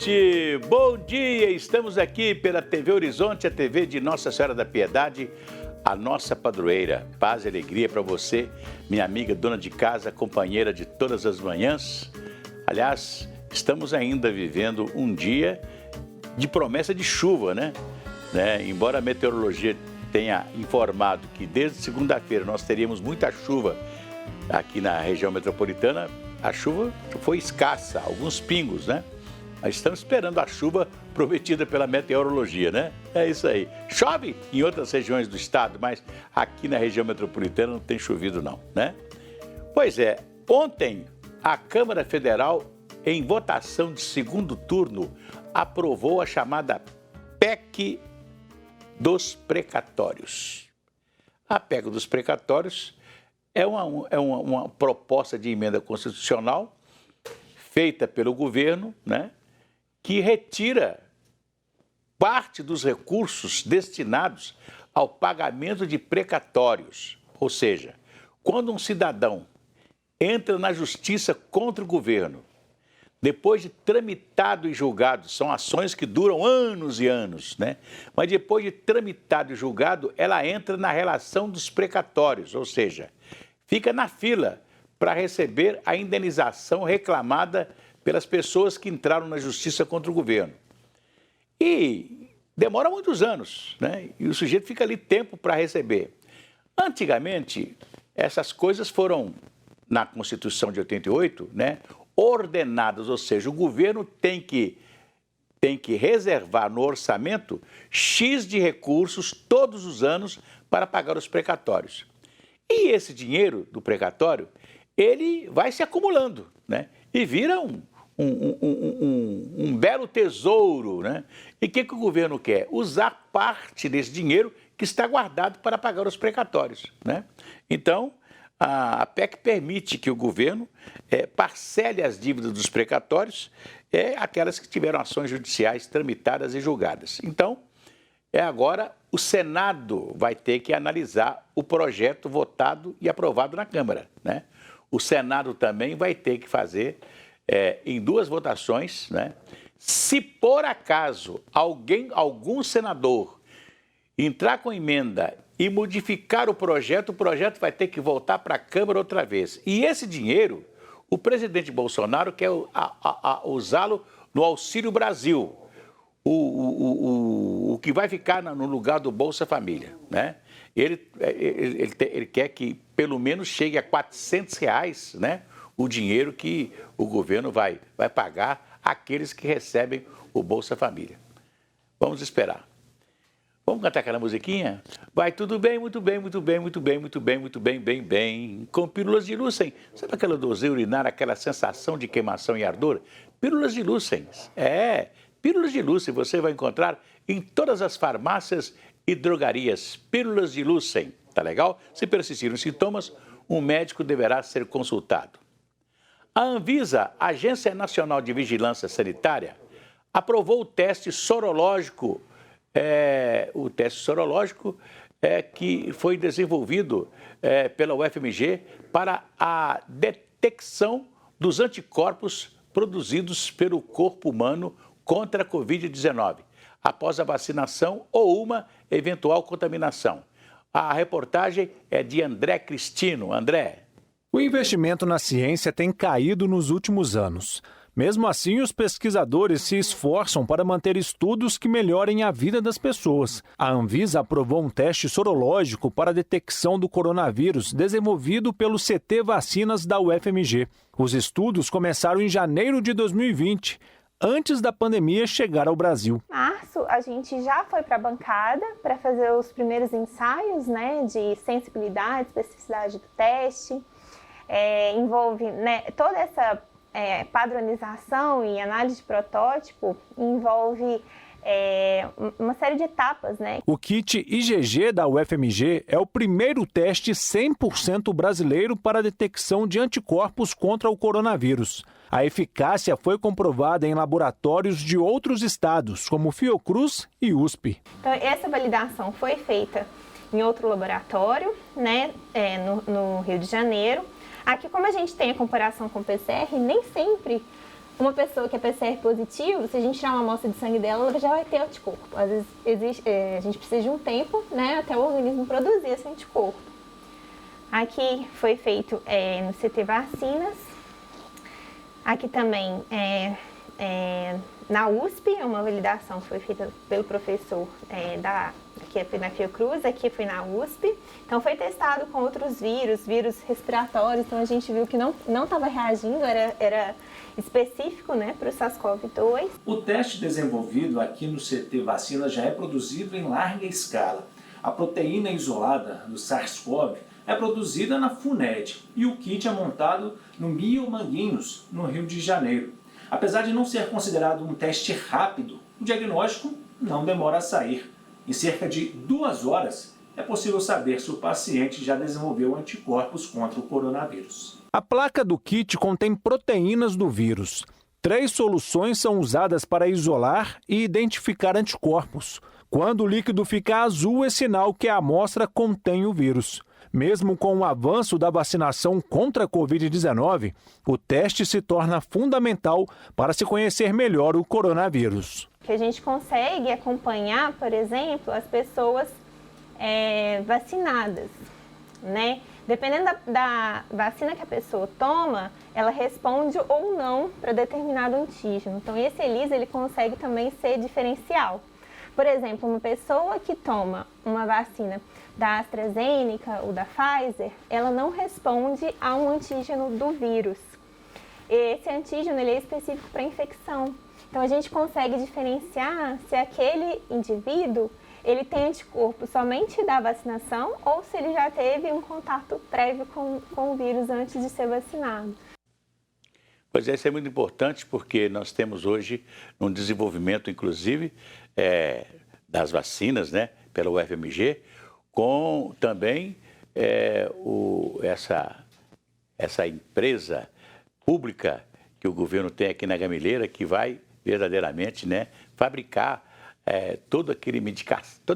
gente! Bom dia! Estamos aqui pela TV Horizonte, a TV de Nossa Senhora da Piedade, a nossa padroeira. Paz e alegria para você, minha amiga dona de casa, companheira de todas as manhãs. Aliás, estamos ainda vivendo um dia de promessa de chuva, né? Embora a meteorologia tenha informado que desde segunda-feira nós teríamos muita chuva aqui na região metropolitana, a chuva foi escassa, alguns pingos, né? Mas estamos esperando a chuva prometida pela meteorologia, né? É isso aí. Chove em outras regiões do estado, mas aqui na região metropolitana não tem chovido não, né? Pois é, ontem a Câmara Federal, em votação de segundo turno, aprovou a chamada PEC dos precatórios. A PEC dos precatórios é uma proposta de emenda constitucional feita pelo governo, né, que retira parte dos recursos destinados ao pagamento de precatórios. Ou seja, quando um cidadão entra na justiça contra o governo, depois de tramitado e julgado, são ações que duram anos e anos, né? Mas depois de tramitado e julgado, ela entra na relação dos precatórios, ou seja, fica na fila para receber a indenização reclamada pelas pessoas que entraram na justiça contra o governo. E demora muitos anos, né? E o sujeito fica ali tempo para receber. Antigamente, essas coisas foram, na Constituição de 88, né, ordenadas, ou seja, o governo tem que reservar no orçamento X de recursos todos os anos para pagar os precatórios. E esse dinheiro do precatório, ele vai se acumulando, né? E vira um belo tesouro, né? E o que o governo quer? Usar parte desse dinheiro que está guardado para pagar os precatórios, né? Então, a PEC permite que o governo parcele as dívidas dos precatórios, aquelas que tiveram ações judiciais tramitadas e julgadas. Então, agora o Senado vai ter que analisar o projeto votado e aprovado na Câmara, né? O Senado também vai ter que fazer em duas votações, né? Se por acaso algum senador entrar com emenda e modificar o projeto vai ter que voltar para a Câmara outra vez. E esse dinheiro, o presidente Bolsonaro quer usá-lo no Auxílio Brasil, o que vai ficar no lugar do Bolsa Família, né? Ele quer que pelo menos chegue a R$400, né, o dinheiro que o governo vai pagar àqueles que recebem o Bolsa Família. Vamos esperar. Vamos cantar aquela musiquinha? Vai tudo bem, muito bem, muito bem, muito bem, muito bem, muito bem, bem, bem. Com pílulas de Lúcen. Sabe aquela doseira urinária, aquela sensação de queimação e ardor? Pílulas de Lúcen. Pílulas de Lúcen você vai encontrar em todas as farmácias e drogarias. Pílulas de Lúcen, tá legal? Se persistirem os sintomas, um médico deverá ser consultado. A Anvisa, Agência Nacional de Vigilância Sanitária, aprovou o teste sorológico. O teste sorológico que foi desenvolvido pela UFMG para a detecção dos anticorpos produzidos pelo corpo humano contra a Covid-19, após a vacinação ou uma eventual contaminação. A reportagem é de André Cristino. André. O investimento na ciência tem caído nos últimos anos. Mesmo assim, os pesquisadores se esforçam para manter estudos que melhorem a vida das pessoas. A Anvisa aprovou um teste sorológico para a detecção do coronavírus, desenvolvido pelo CT Vacinas da UFMG. Os estudos começaram em janeiro de 2020, antes da pandemia chegar ao Brasil. Em março, a gente já foi para a bancada para fazer os primeiros ensaios, né, de sensibilidade, especificidade do teste. Envolve, né, toda essa padronização e análise de protótipo envolve uma série de etapas, né? O kit IgG da UFMG é o primeiro teste 100% brasileiro para a detecção de anticorpos contra o coronavírus. A eficácia foi comprovada em laboratórios de outros estados, como Fiocruz e USP. Então, essa validação foi feita em outro laboratório, né, no Rio de Janeiro. Aqui, como a gente tem a comparação com o PCR, nem sempre uma pessoa que é PCR positivo, se a gente tirar uma amostra de sangue dela, ela já vai ter anticorpo. Às vezes a gente precisa de um tempo, né, até o organismo produzir esse anticorpo. Aqui foi feito no CT Vacinas. Aqui também na USP, uma validação foi feita pelo professor aqui foi na Fiocruz, aqui foi na USP. Então foi testado com outros vírus respiratórios, então a gente viu que não estava reagindo, era específico, né, para o SARS-CoV-2. O teste desenvolvido aqui no CT Vacina já é produzido em larga escala. A proteína isolada do SARS-CoV é produzida na FUNED e o kit é montado no Biomanguinhos, no Rio de Janeiro. Apesar de não ser considerado um teste rápido, o diagnóstico não demora a sair. Em cerca de 2 horas, é possível saber se o paciente já desenvolveu anticorpos contra o coronavírus. A placa do kit contém proteínas do vírus. 3 soluções são usadas para isolar e identificar anticorpos. Quando o líquido fica azul, é sinal que a amostra contém o vírus. Mesmo com o avanço da vacinação contra a Covid-19, o teste se torna fundamental para se conhecer melhor o coronavírus. Que a gente consegue acompanhar, por exemplo, as pessoas vacinadas, né? Dependendo da vacina que a pessoa toma, ela responde ou não para determinado antígeno. Então, esse ELISA ele consegue também ser diferencial. Por exemplo, uma pessoa que toma uma vacina da AstraZeneca ou da Pfizer, ela não responde a um antígeno do vírus. Esse antígeno ele é específico para infecção. Então, a gente consegue diferenciar se aquele indivíduo ele tem anticorpo somente da vacinação ou se ele já teve um contato prévio com o vírus antes de ser vacinado. Pois é, isso é muito importante porque nós temos hoje um desenvolvimento, inclusive, das vacinas, né, pela UFMG, com também essa empresa pública que o governo tem aqui na Gameleira, que vai verdadeiramente, né, fabricar toda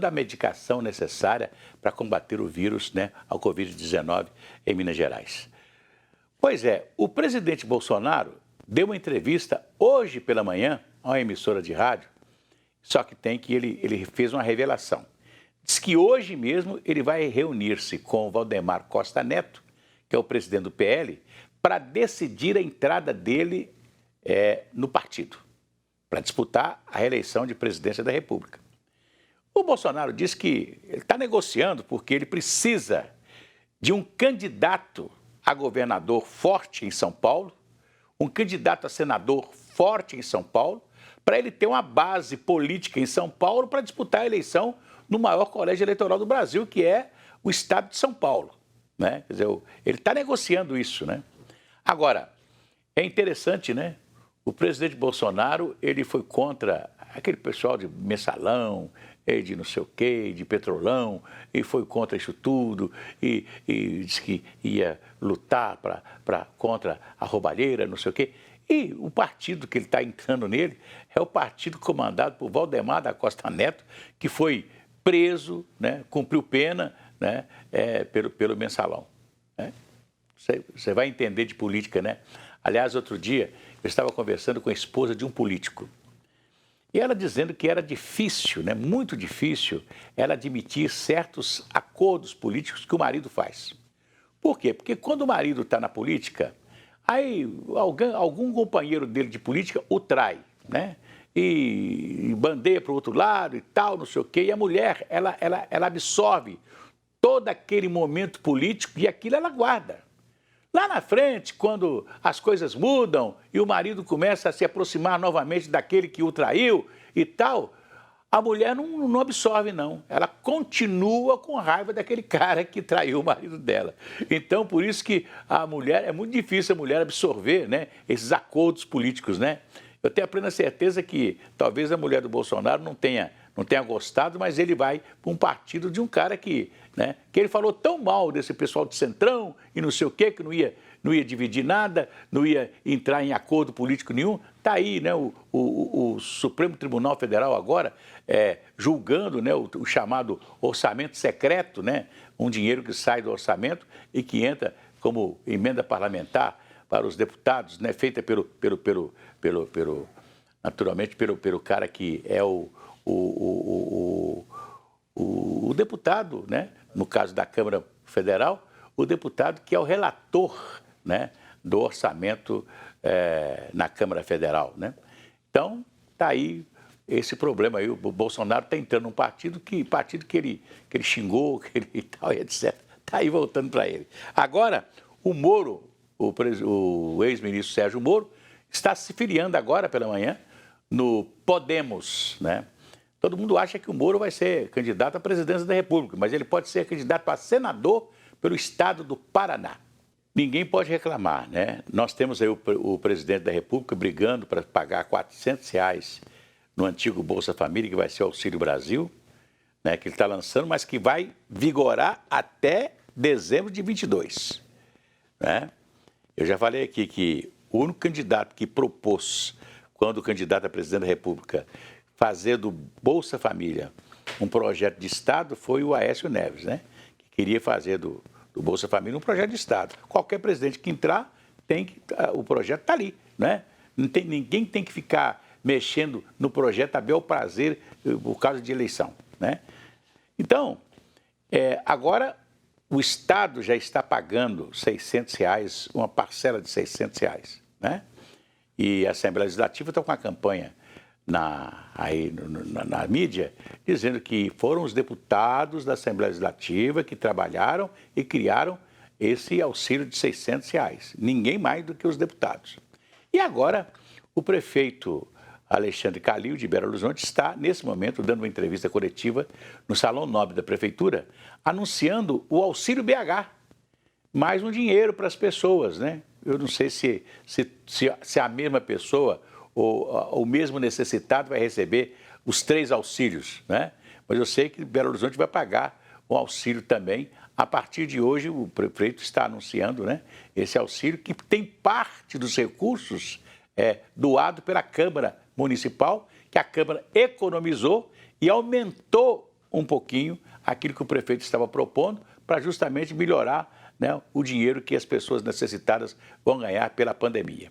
a medicação necessária para combater o vírus, né, ao Covid-19 em Minas Gerais. Pois é, o presidente Bolsonaro deu uma entrevista hoje pela manhã a uma emissora de rádio, só que ele fez uma revelação. Diz que hoje mesmo ele vai reunir-se com o Valdemar Costa Neto, que é o presidente do PL, para decidir a entrada dele no partido, para disputar a reeleição de presidência da República. O Bolsonaro diz que ele está negociando porque ele precisa de um candidato a governador forte em São Paulo, um candidato a senador forte em São Paulo, para ele ter uma base política em São Paulo para disputar a eleição no maior colégio eleitoral do Brasil, que é o estado de São Paulo, né? Quer dizer, ele está negociando isso, né? Agora, é interessante, né? O presidente Bolsonaro, ele foi contra aquele pessoal de mensalão, de não sei o quê, de petrolão, e foi contra isso tudo, e disse que ia lutar contra a roubalheira, não sei o quê. E o partido que ele está entrando nele é o partido comandado por Valdemar da Costa Neto, que foi preso, né, cumpriu pena, né, pelo mensalão. Né? Você vai entender de política, né? Aliás, outro dia, eu estava conversando com a esposa de um político. E ela dizendo que era difícil, né, muito difícil, ela admitir certos acordos políticos que o marido faz. Por quê? Porque quando o marido está na política, aí algum companheiro dele de política o trai, né? E bandeia para o outro lado e tal, não sei o quê. E a mulher, ela absorve todo aquele momento político e aquilo ela guarda. Lá na frente, quando as coisas mudam e o marido começa a se aproximar novamente daquele que o traiu e tal, a mulher não absorve, não. Ela continua com raiva daquele cara que traiu o marido dela. Então, por isso que a mulher, é muito difícil a mulher absorver, né, esses acordos políticos, né? Eu tenho a plena certeza que talvez a mulher do Bolsonaro não tenha gostado, mas ele vai para um partido de um cara que ele falou tão mal desse pessoal de Centrão e não sei o quê, que não ia dividir nada, não ia entrar em acordo político nenhum. Está aí, né, o Supremo Tribunal Federal agora julgando, né, o chamado orçamento secreto, né, um dinheiro que sai do orçamento e que entra como emenda parlamentar para os deputados, né, feita naturalmente pelo cara que é o deputado, né, no caso da Câmara Federal, o deputado que é o relator, né, do orçamento na Câmara Federal, né? Então, está aí esse problema aí. O Bolsonaro está entrando num partido que ele xingou, que ele e tal, e etc. Está aí voltando para ele. Agora, o Moro, o ex-ministro Sérgio Moro, está se filiando agora pela manhã no Podemos, né? Todo mundo acha que o Moro vai ser candidato à presidência da República, mas ele pode ser candidato a senador pelo estado do Paraná. Ninguém pode reclamar, né? Nós temos aí o presidente da República brigando para pagar R$400 no antigo Bolsa Família, que vai ser o Auxílio Brasil, né? Que ele está lançando, mas que vai vigorar até dezembro de 22, né? Eu já falei aqui que o único candidato que propôs, quando o candidato a presidente da República, fazer do Bolsa Família um projeto de Estado foi o Aécio Neves, né? Que queria fazer do Bolsa Família um projeto de Estado. Qualquer presidente que entrar, o projeto está ali, né? Ninguém tem que ficar mexendo no projeto a bel prazer por causa de eleição, né? Então, agora o Estado já está pagando R$600, uma parcela de R$600, né? E a Assembleia Legislativa está com a campanha na mídia, dizendo que foram os deputados da Assembleia Legislativa que trabalharam e criaram esse auxílio de R$600. Ninguém mais do que os deputados. E agora, o prefeito Alexandre Calil, de Belo Horizonte, está, nesse momento, dando uma entrevista coletiva no Salão Nobre da Prefeitura, anunciando o Auxílio BH, mais um dinheiro para as pessoas, né? Eu não sei se a mesma pessoa ou o mesmo necessitado vai receber os 3 auxílios, né? Mas eu sei que Belo Horizonte vai pagar um auxílio também. A partir de hoje, o prefeito está anunciando, né, esse auxílio, que tem parte dos recursos doado pela Câmara Municipal, que a Câmara economizou e aumentou um pouquinho aquilo que o prefeito estava propondo para justamente melhorar, né, o dinheiro que as pessoas necessitadas vão ganhar pela pandemia.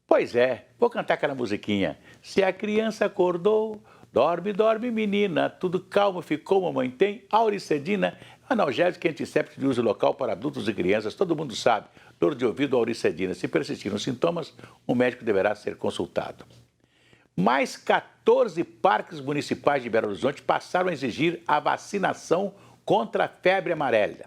Pois é, vou cantar aquela musiquinha. Se a criança acordou, dorme, dorme, menina, tudo calmo ficou, mamãe tem auricedina, analgésico e antisséptico de uso local para adultos e crianças, todo mundo sabe, dor de ouvido, auricedina. Se persistirem os sintomas, o médico deverá ser consultado. Mais 14 parques municipais de Belo Horizonte passaram a exigir a vacinação contra a febre amarela.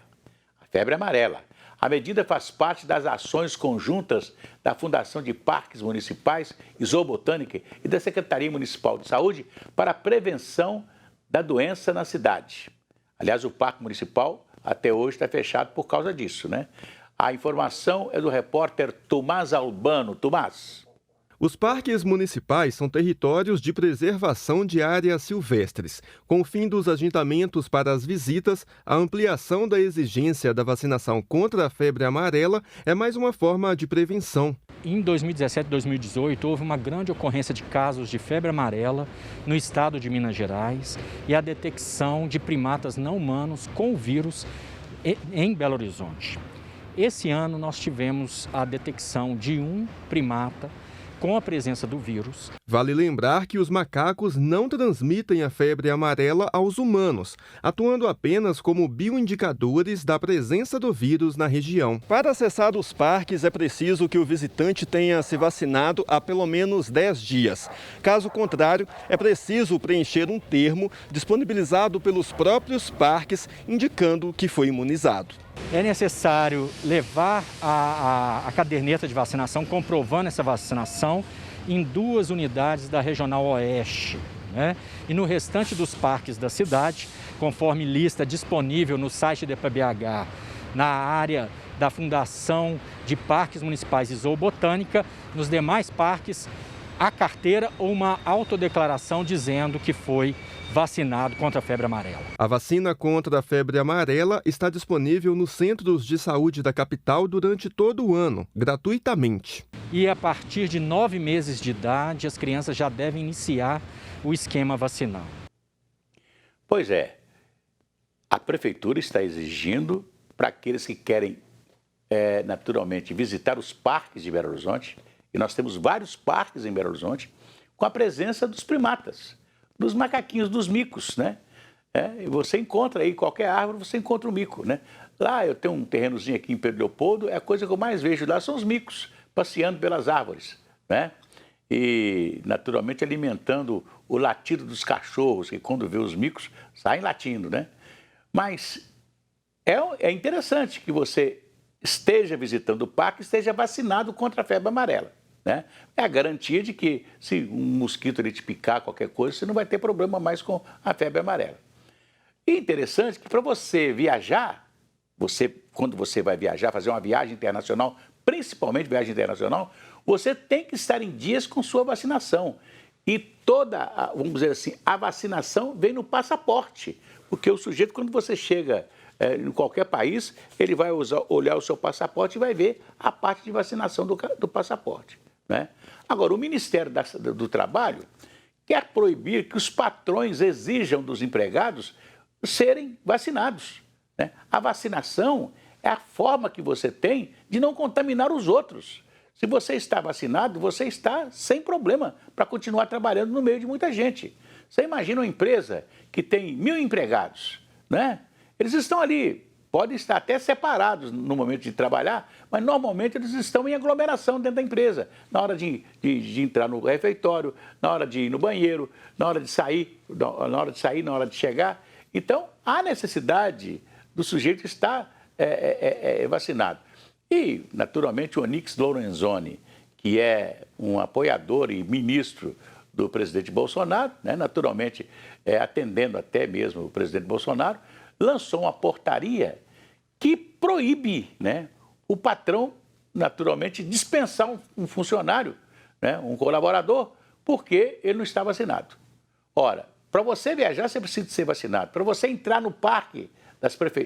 A febre amarela. A medida faz parte das ações conjuntas da Fundação de Parques Municipais e Zoobotânica e da Secretaria Municipal de Saúde para a prevenção da doença na cidade. Aliás, o Parque Municipal até hoje está fechado por causa disso, né? A informação é do repórter Tomás Albano. Tomás. Os parques municipais são territórios de preservação de áreas silvestres. Com o fim dos agendamentos para as visitas, a ampliação da exigência da vacinação contra a febre amarela é mais uma forma de prevenção. Em 2017 e 2018, houve uma grande ocorrência de casos de febre amarela no estado de Minas Gerais e a detecção de primatas não humanos com o vírus em Belo Horizonte. Esse ano nós tivemos a detecção de um primata com a presença do vírus. Vale lembrar que os macacos não transmitem a febre amarela aos humanos, atuando apenas como bioindicadores da presença do vírus na região. Para acessar os parques é preciso que o visitante tenha se vacinado há pelo menos 10 dias. Caso contrário, é preciso preencher um termo disponibilizado pelos próprios parques indicando que foi imunizado. É necessário levar a caderneta de vacinação, comprovando essa vacinação, em 2 unidades da Regional Oeste, né? E no restante dos parques da cidade, conforme lista disponível no site da EPABH, na área da Fundação de Parques Municipais e Zoobotânica, nos demais parques, a carteira ou uma autodeclaração dizendo que foi vacinado contra a febre amarela. A vacina contra a febre amarela está disponível nos centros de saúde da capital durante todo o ano, gratuitamente. E a partir de 9 meses de idade, as crianças já devem iniciar o esquema vacinal. Pois é, a prefeitura está exigindo para aqueles que querem naturalmente, visitar os parques de Belo Horizonte, e nós temos vários parques em Belo Horizonte, com a presença dos primatas, dos macaquinhos, dos micos, né? E você encontra aí, qualquer árvore, você encontra um mico, né? Lá eu tenho um terrenozinho aqui em Pedro Leopoldo, a coisa que eu mais vejo lá são os micos, passeando pelas árvores, né? E, naturalmente, alimentando o latido dos cachorros, que quando vê os micos, saem latindo, né? Mas é interessante que você esteja visitando o parque, esteja vacinado contra a febre amarela, né? É a garantia de que se um mosquito ele te picar, qualquer coisa, você não vai ter problema mais com a febre amarela. E interessante que para você viajar, quando você vai viajar, fazer uma viagem internacional, principalmente viagem internacional, você tem que estar em dias com sua vacinação. E vamos dizer assim, a vacinação vem no passaporte, porque o sujeito, quando você chega em qualquer país, ele vai olhar o seu passaporte e vai ver a parte de vacinação do passaporte, né? Agora, o Ministério do Trabalho quer proibir que os patrões exijam dos empregados serem vacinados, né? A vacinação é a forma que você tem de não contaminar os outros. Se você está vacinado, você está sem problema para continuar trabalhando no meio de muita gente. Você imagina uma empresa que tem 1.000 empregados, né? Eles estão ali, podem estar até separados no momento de trabalhar, mas normalmente eles estão em aglomeração dentro da empresa. Na hora de entrar no refeitório, na hora de ir no banheiro, na hora de sair, na hora de chegar. Então, há necessidade do sujeito estar vacinado. E, naturalmente, o Onyx Lorenzoni, que é um apoiador e ministro do presidente Bolsonaro, né, naturalmente atendendo até mesmo o presidente Bolsonaro, lançou uma portaria que proíbe, né, o patrão, naturalmente, dispensar um funcionário, né, um colaborador, porque ele não está vacinado. Ora, para você viajar, você precisa ser vacinado. Para você entrar no parque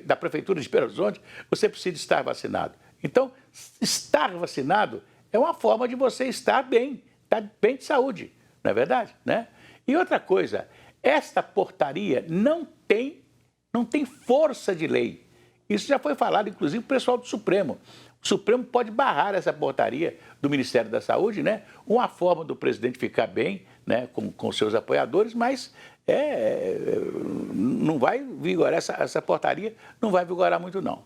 da Prefeitura de Belo Horizonte, você precisa estar vacinado. Então, estar vacinado é uma forma de você estar bem de saúde, não é verdade, né? E outra coisa, esta portaria não tem força de lei. Isso já foi falado, inclusive, para o pessoal do Supremo. O Supremo pode barrar essa portaria do Ministério da Saúde, né? Uma forma do presidente ficar bem, né, com seus apoiadores, mas não vai vigorar, essa portaria não vai vigorar muito, não.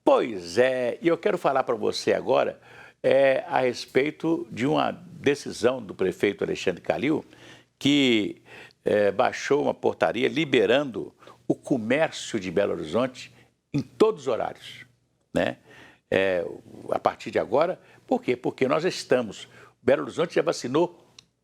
Pois é, e eu quero falar para você agora a respeito de uma decisão do prefeito Alexandre Calil, que baixou uma portaria liberando o comércio de Belo Horizonte em todos os horários, né? A partir de agora, por quê? Porque Belo Horizonte já vacinou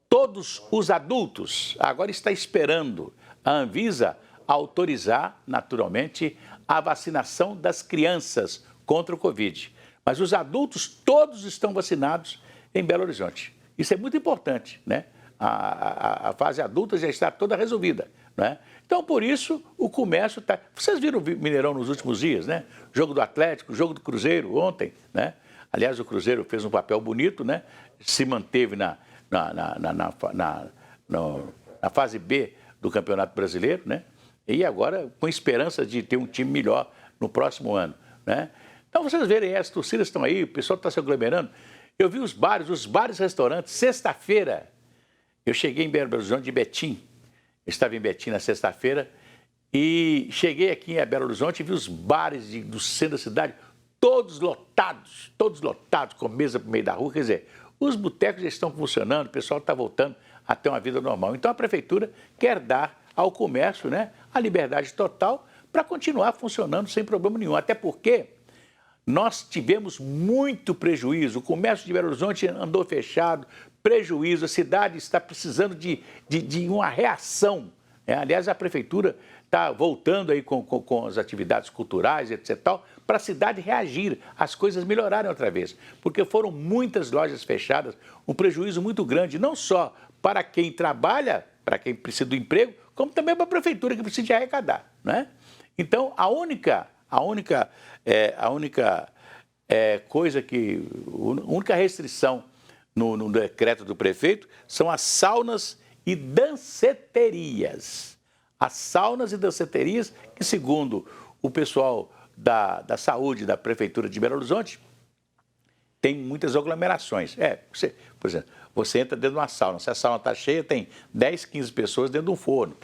todos os adultos, agora está esperando a Anvisa autorizar, naturalmente, a vacinação das crianças contra o Covid. Mas os adultos todos estão vacinados em Belo Horizonte. Isso é muito importante, né? A fase adulta já está toda resolvida, né? Então, por isso, o comércio está... Vocês viram o Mineirão nos últimos dias, né? Jogo do Atlético, jogo do Cruzeiro ontem, né? Aliás, o Cruzeiro fez um papel bonito, né? Se manteve na fase B do Campeonato Brasileiro, né? E agora com esperança de ter um time melhor no próximo ano, né? Então, vocês verem, as torcidas estão aí, o pessoal está se aglomerando. Eu vi os bares e restaurantes, sexta-feira, eu cheguei em Belo Horizonte de Betim, eu estava em Betim na sexta-feira, e cheguei aqui em Belo Horizonte e vi os bares do centro da cidade, todos lotados, com mesa para o meio da rua. Quer dizer, os botecos já estão funcionando, o pessoal está voltando a ter uma vida normal. Então, a prefeitura quer dar ao comércio, né, a liberdade total para continuar funcionando sem problema nenhum. Até porque nós tivemos muito prejuízo, o comércio de Belo Horizonte andou fechado, prejuízo, a cidade está precisando de uma reação, né? Aliás, a prefeitura está voltando aí com as atividades culturais, etc., para a cidade reagir, as coisas melhorarem outra vez, porque foram muitas lojas fechadas, um prejuízo muito grande, não só para quem trabalha, para quem precisa do emprego, como também para a prefeitura que precisa de arrecadar, né? Então, a única restrição no decreto do prefeito são as saunas e danceterias. As saunas e danceterias que, segundo o pessoal da saúde da Prefeitura de Belo Horizonte, tem muitas aglomerações. Por exemplo, você entra dentro de uma sauna, se a sauna está cheia, tem 10, 15 pessoas dentro de um forno,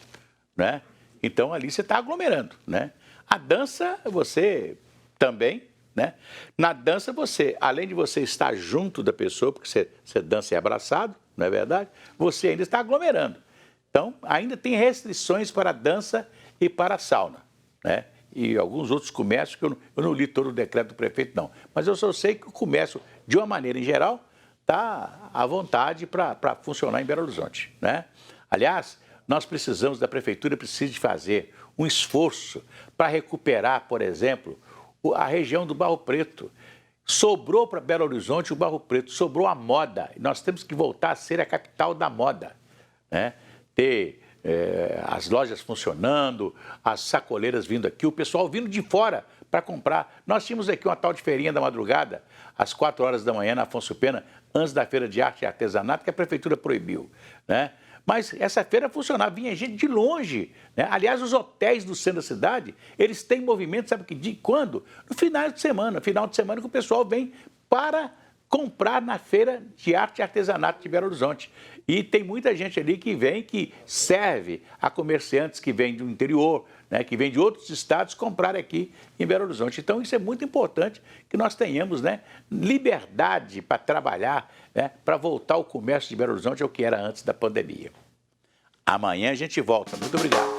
né? Então, ali você está aglomerando, né? A dança, você também, né? Na dança, além de você estar junto da pessoa, porque você dança e é abraçado, não é verdade? Você ainda está aglomerando. Então, ainda tem restrições para a dança e para a sauna, né? E alguns outros comércios que eu não li todo o decreto do prefeito, não. Mas eu só sei que o comércio, de uma maneira em geral, está à vontade para funcionar em Belo Horizonte, né? Aliás, nós precisamos, da prefeitura precisa de fazer um esforço para recuperar, por exemplo, a região do Barro Preto. Sobrou para Belo Horizonte o Barro Preto, sobrou a moda. Nós temos que voltar a ser a capital da moda, né? Ter as lojas funcionando, as sacoleiras vindo aqui, o pessoal vindo de fora para comprar. Nós tínhamos aqui uma tal de feirinha da madrugada, às 4 horas da manhã, na Afonso Pena, antes da Feira de Arte e Artesanato, que a prefeitura proibiu, né? Mas essa feira funcionava, vinha gente de longe, né? Aliás, os hotéis do centro da cidade, eles têm movimento, sabe quando? No final de semana que o pessoal vem para comprar na Feira de Arte e Artesanato de Belo Horizonte. E tem muita gente ali que vem, que serve a comerciantes que vêm do interior, né, que vêm de outros estados comprar aqui em Belo Horizonte. Então, isso é muito importante que nós tenhamos, né, liberdade para trabalhar, né, para voltar o comércio de Belo Horizonte ao que era antes da pandemia. Amanhã a gente volta. Muito obrigado.